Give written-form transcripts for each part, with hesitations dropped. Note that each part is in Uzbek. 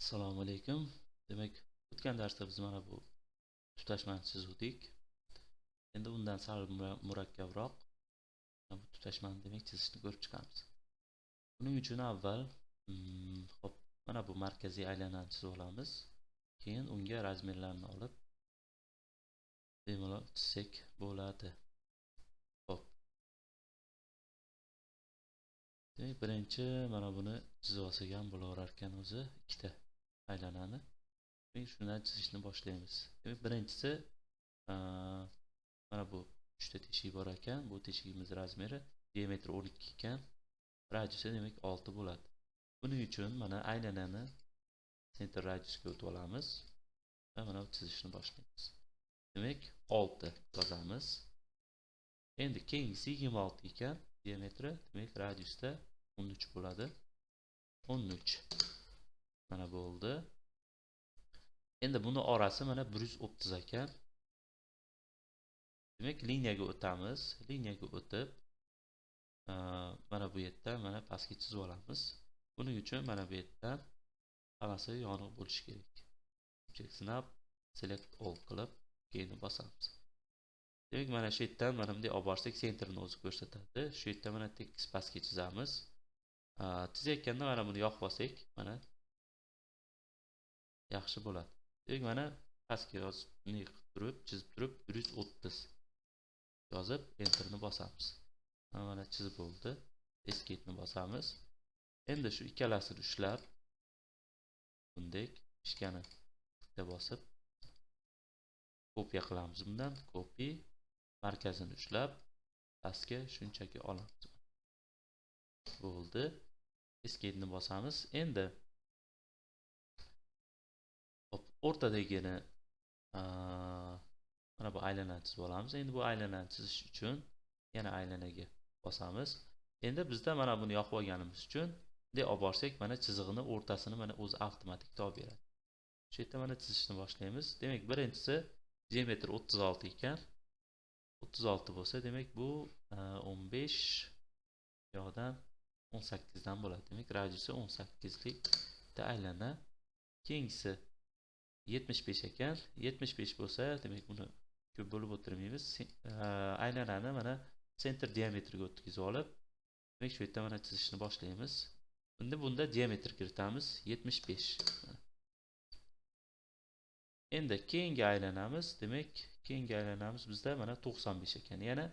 Assalomu alaykum. Demak, o'tgan darsda biz mana bu tutashmani chizdik. Endi undan sal murakkabroq bu tutashmani demak chizishni ko'rib chiqamiz. Buning uchun avval hop mana bu markaziy aylanani chizib olamiz. Keyin unga razmerlarni olib bemalol chizsak bo'ladi. Hop. Demak, birinchi mana buni chizib olsak ham bo'laverar ekan o'zi ikkita aylanani. Demak, shundan chizishni boshlaymiz. Demak, birinchisi mana bu 3 ta teshik bor ekan. Bu teshigimiz razmeri diametri 12 ekan. Radiusi demak 6 bo'ladi. Buning uchun mana aylanani center radiusga o'tib olamiz va mana chizishni boshlaymiz. Demak, 6 yozamiz. Endi keyingisi 26 ekan diametri, demak radiusda 13 bo'ladi. 13 mana bo'ldi. Endi buni orasi mana 130 ekan. Demak, liniyaga o'tamiz. Liniyaga o'tib, mana bu yerdan mana pastga chizib olamiz. Buning uchun mana bu yerdan hammasi yoniq bo'lishi kerak. Snap select all qilib keyin bosamiz. Demak, mana shu yerdan mana bunday olib borsak, senterni o'zi ko'rsatadi. Shu yerdan mana tekis pastga chizamiz. Chizayotganda mana buni yoqib olsak, mana yaxshi bo'ladi. Demak, mana pastga yozib, chizib turib 130 yozib enterni bosamiz. Mana chizib bo'ldi. Escape'ni bosamiz. Endi shu ikkalasini ushlab bunday ishkani bitta bosib kopiya qilamiz bundan. Copy markazini ushlab pastga shunchaki olamiz. Bo'ldi. Escape'ni bosamiz. Endi o'rtadagini mana bu aylanani chizib olamiz. Endi bu aylanani chizish uchun yana aylanaga bosamiz. Endi bizda mana buni yoqib olganimiz uchun bunday olib borsak, mana chizig'ini o'rtasini mana o'zi avtomatik topib beradi. Shu yerda mana chizishni boshlaymiz. Demak, birinchisi diametri 36 ekan. 36 bo'lsa, demak bu 15 yoqdan 18 dan bo'ladi. Demak, radiusi 18 lik bitta aylana. Keyingisi 75 ekan. 75 bo'lsa, demak buni ko'p bo'lib o'tirmaymiz. Aylanani mana center diametriga o'tkazib olib, demak shu yerda mana chizishni boshlaymiz. Bunda diametr kiritamiz 75. Endi keyingi aylanamiz, demak keyingi aylanamiz bizda mana 95 ekan. Yana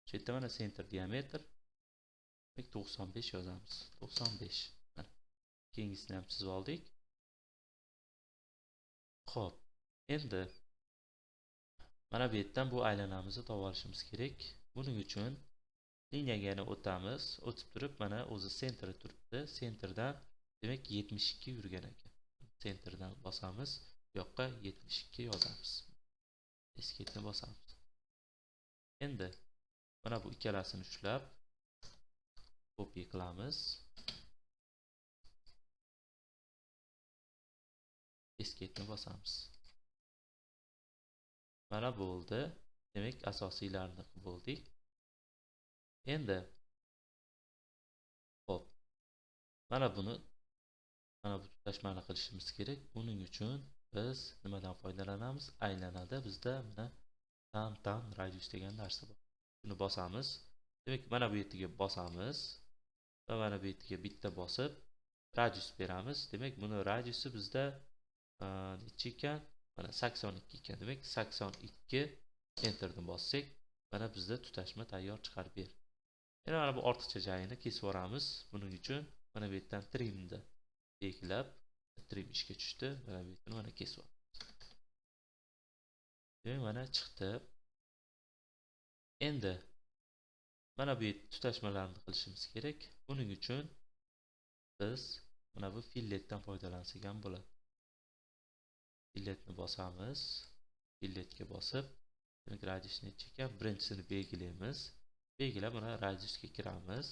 shu yerda mana center diametr, demak 95 yozamiz. 95. Mana keyingisini ham chizib oldik. Xo'p, endi mana bu yerdan bu aylanamizni topib olishimiz kerak. Buning uchun liniyaga yana o'tamiz. O'tib turib, mana o'zi senterda turibdi. Senterdan demak 72 yurgan ekan. Senterdan bosamiz. Bu yoqqa 72 yozamiz. Escape'ni bosamiz. Endi mana bu ikkalasini ushlab copy qilamiz. Escape'ni bosamiz. Mana bo'ldi. Demak, asosiylarni bo'ldik. Endi hop. Mana bu tutashmani qilishimiz kerak. Buning uchun biz nimadan foydalanamiz? Aylanada bizda mana tan radius degan narsa bor. Buni bosamiz. Demak, mana bu yerga bosamiz va mana bu yerga bitta bosib radius beramiz. Demak, buni radiusi bizda necha ekan? Mana 82 ekan. Demak, 82 enterni bossak, mana bizda tutashma tayyor chiqarib ber. Yana mana bu ortiqcha joyini kesib yuboramiz. Buning uchun mana bu yerdan trimni belgilab, trim ishga tushdi. Mana bu yerni mana kesib yuboramiz. Demak, mana chiqdi. Endi mana bu tutashmalarni qilishimiz kerak. Buning uchun biz mana bu filletdan foydalansak ham bo'ladi. Filletni bosamiz. Filletga bosib, demak radiusni necha ekan? Birinchisini belgilaymiz. Belgilab mana radiusga kiramiz.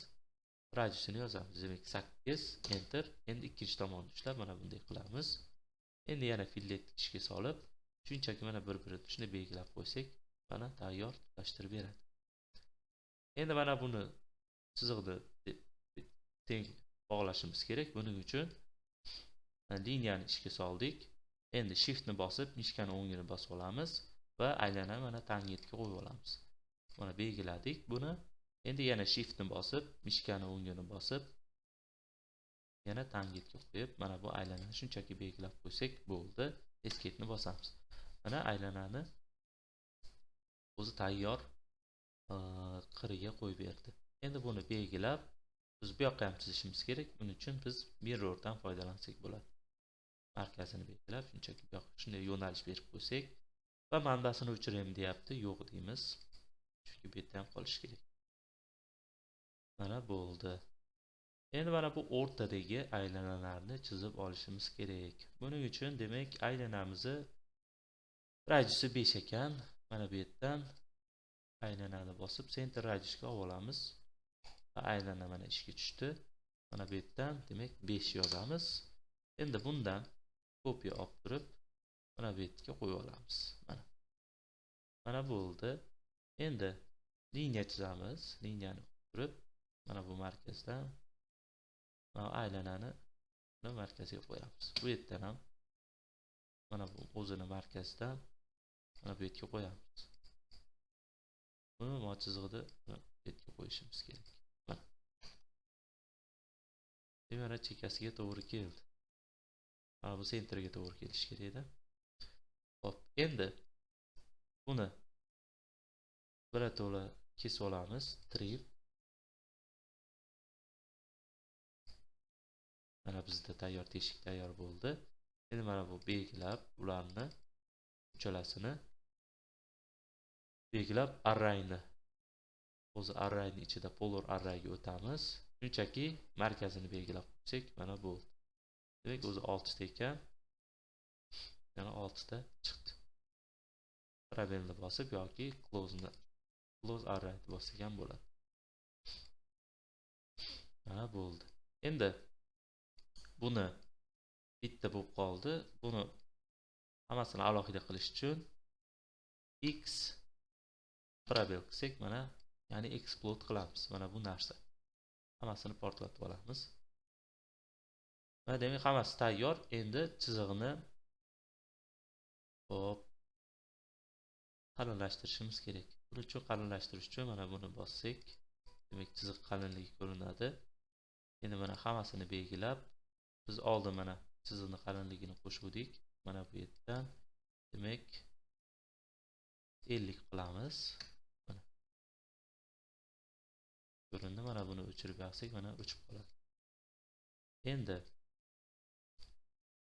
Radiusini yozamiz. Demak 8 enter. Endi ikkinchi tomonni ushlab mana bunday qilamiz. Endi yana fillet ishga solib, shunchaki mana bir-birini shuni belgilab qo'ysak, mana tayyor tutashtirib beradi. Endi mana buni chiziqni teng bog'lashimiz kerak. Buning uchun liniyani ishga soldik. Endi shiftni bosib mishkani o'ngini bosib olamiz va aylanani mana tangentga qo'yib olamiz. Mana belgiladik buni. Endi yana shiftni bosib mishkani o'ngini bosib yana tangentga qo'yib mana bu aylanani shunchaki belgilab qo'ysak bo'ldi. Escape'ni bosamiz. Mana aylanani o'zi tayyor qiriga qo'yib berdi. Endi buni belgilab biz bu yoqqa ham chizishimiz kerak. Buning uchun biz mirrordan foydalansak bo'ladi. Markazini belgilab shunchaki bu yoqqa shunday yo'nalish berib qo'ysak va manbasini o'chiraymi deyapti. Yo'q deymiz. Chunki bu yerda ham qolish kerak. Mana bo'ldi. Endi mana bu o'rtadagi aylanalarni chizib olishimiz kerak. Buning uchun demak aylanamizni radiusi 5 ekan. Mana bu yerdan aylanani bosib center radiusga olamiz. Va aylana mana ishga tushdi. Mana bu yerdan demak 5 yozamiz. Endi bundan kopiya olib turib mana bu yerga qo'yib olamiz. Mana bo'ldi. Endi liniya chizamiz. Liniyani turib mana bu markazdan mana aylanani markaziga qo'yamiz. Bu yerdan ham mana bu o'zini markazdan mana bu yerga qo'yamiz. Buni mo chizig'ida bu yerga qo'yishimiz kerak. Mana. Demak, chekkasiga to'g'ri keldi. Mana bu sentriga to'g'ri kelishi kerak edi. Xo'p, endi buni birato'la kesib olamiz. Trim. Mana bizda tayyor teshik tayyor bo'ldi. Endi mana bu belgilab ularni uchalasini belgilab arrayni o'zi arrayni ichida polar arrayga o'tamiz. Shunchaki markazini belgilab qo'ysak mana bu. Demak o'zi 6 ta ekan. Yana 6 ta chiqdi. Parallelni bosib yoki close array bossak ham bo'ladi. Mana bo'ldi. Endi buni bitta bo'lib qoldi. Buni hammasini alohida qilish uchun x parallel qilsak mana ya'ni explode qilamiz. Mana bu narsa. Hammasini portlatib olamiz. Mana demak hammasi tayyor. Endi chizig'ini hop qalinlashtirishimiz kerak. Buning uchun qalinlashtirish uchun mana buni bossak, demak chiziq qalinligi ko'rinadi. Endi mana hammasini belgilab biz oldin mana chiziqni qalinligini qo'shuvdik. Mana bu yerdan demak 50 qilamiz. Mana. Ko'rindi, mana buni o'chirib yoqsak, mana o'chib qoladi. Endi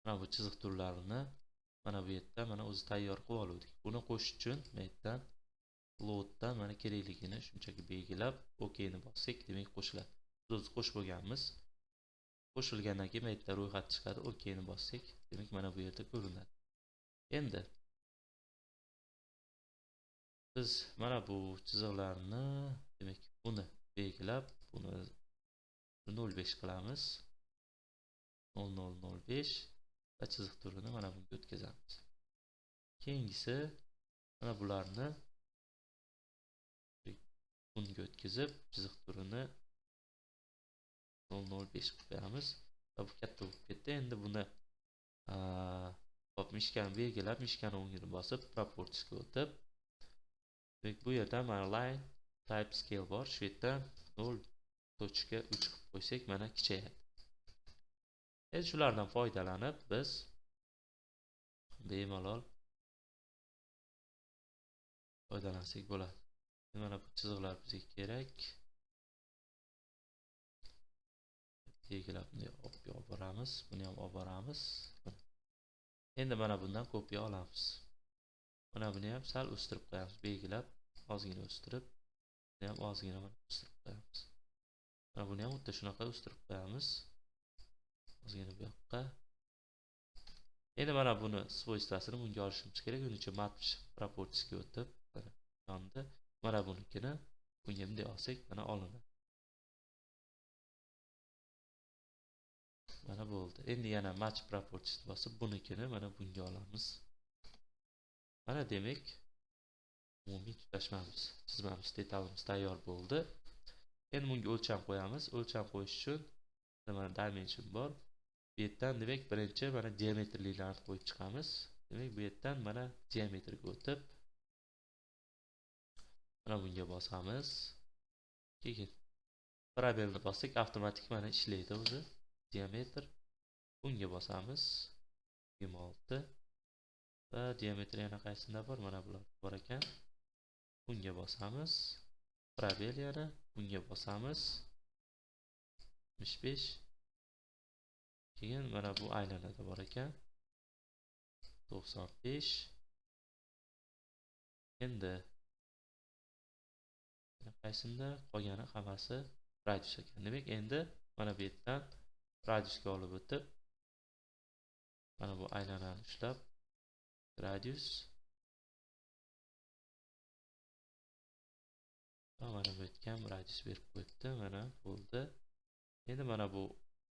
mana bu chiziq turlarini mana bu yerda mana o'zi tayyor qilib oldik. Buni qo'shish uchun bu yerdan loaddan mana kerakligini shunchaki belgilab OK ni bossak, demak qo'shiladi. Biz o'zi qo'shib bo'lganmiz. Qo'shilgandan keyin bu yerda ro'yxat chiqadi. OK ni bossak, demak mana bu yerda ko'rinadi. Endi biz mana bu chiziqlarni demak buni belgilab buni 05 qilamiz. 0005 va chiziq turini mana bunga o'tkazamiz. Keyingisi mana bularni bunga o'tkazib chiziq turini 005 qilib beramiz. Va bu katta bo'lib ketdi. Endi buni hop mishkani belgilab, mishkani o'ngini bosib, proportiesga o'tib, bu yerda mana line type scale bor. Shu yerdan 0.3 qilib qo'ysak, mana kichayadi. Endi shulardan foydalanib biz bemalol foydalansak bo'ladi. Mana bu chiziqlar bizga kerak. Belgilab bunday olib boramiz, buni ham olib boramiz. Endi mana bundan kopiya olamiz. Mana buni ham sal o'stirib qo'yamiz, belgilab ozgina o'stirib, buni ham ozgina o'stirib qo'yamiz. Mana buni ham xuddi shunaqa o'stirib qo'yamiz. Ozgina bu yoqqa. Endi mana buni svoystvasini bunga olishimiz kerak. Uning uchun match proportiesga o'tib, mana yonda mana bunikini bunga bunday olsak, mana olinadi. Mana bo'ldi. Endi yana match properties bosib bunikini mana bunga olamiz. Mana demak umumiy tutashmamiz, chizmamiz, detalimiz tayyor bo'ldi. Endi bunga o'lcham qo'yamiz. O'lcham qo'yish uchun mana dimension bor. bu yerdan demak birinchi mana geometriylarni qo'yib chiqamiz. Demak bu yerdan mana geometriga o'tib mana bunga bosamiz. Keyin probelni bossak avtomatik mana ishlaydi o'zi. Diametr bunga bosamiz. 26 va diametr yana qaysida bor? Mana bular bor ekan. Bunga bosamiz. Probel yana bunga bosamiz. 65. Keyin mana bu aylanada bor ekan. 95. Endi qaysida qolgani hammasi radius ekan. Demak, endi mana bu yerdan radiusga olib o'tib mana bu aylanani ushlab radius va mana bu yerga radius berib qo'yibdi. Mana bo'ldi. Endi mana bu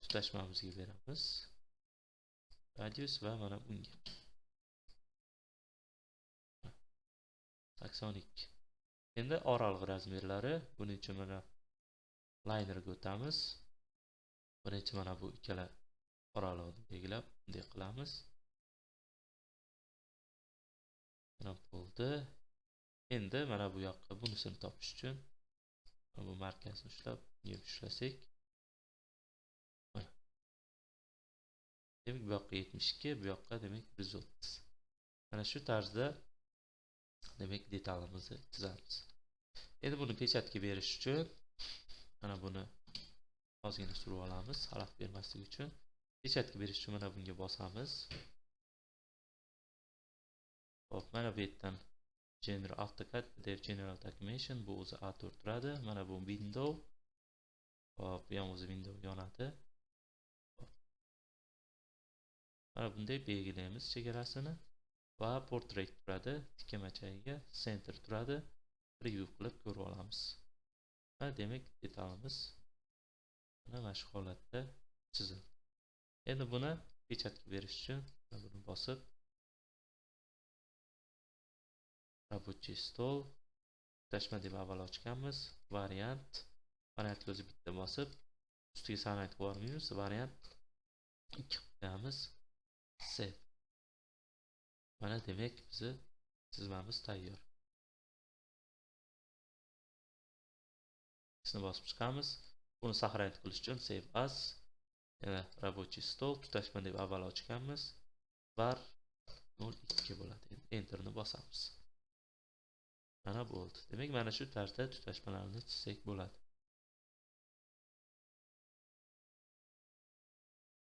tutashmamizga beramiz. Radius va mana bunga 82. Endi oralig'i razmerlari buning uchun mana linerga o'tamiz. Birinchi mana bu ikkala oralig'ini belgilab bunday qilamiz. Mana bo'ldi. Endi mana bu yoqqa bunisini topish uchun bu markazni ushlab bunga ushlasak, demak bu yoqqa 72, bu yoqqa demak 130. Mana shu tarzda demak detalimizni chizamiz. Endi buni pechatga berish uchun mana buni ozgina surib olamiz, xalaqit bermaslik uchun. Pechatga berish uchun mana bunga bosamiz. Hop, mana bu yerdan General AutoCAD PDF General Documentation bu o'zi A4 turadi. Mana bu window. Hop, bu ham o'zi window yonadi. Hop. Mana bunday belgilaymiz chegarasini va portrait turadi. Tikamachagiga center turadi. Preview qilib ko'rib olamiz. Va demak detalimiz mana shu holatda chizildi. Endi buni pechatga berish uchun buni bosib Рабочий stol tutashma deb avval ochganmiz. Variant variantga o'zi bitta bosib ustiga san'atga bormaymiz. Variant 2 qo'yamiz. Save. Mana demak bizni chizmamiz tayyor. Shuni bosib chiqamiz. Buni saqlanib qilish uchun save as. Yana рабочий stol tutashma deb avval ochganmiz. Var 02 bo'ladi. Enterni bosamiz. Mana bo'ldi. Demak, mana shu tarzda tutashmalarni chizsak bo'ladi.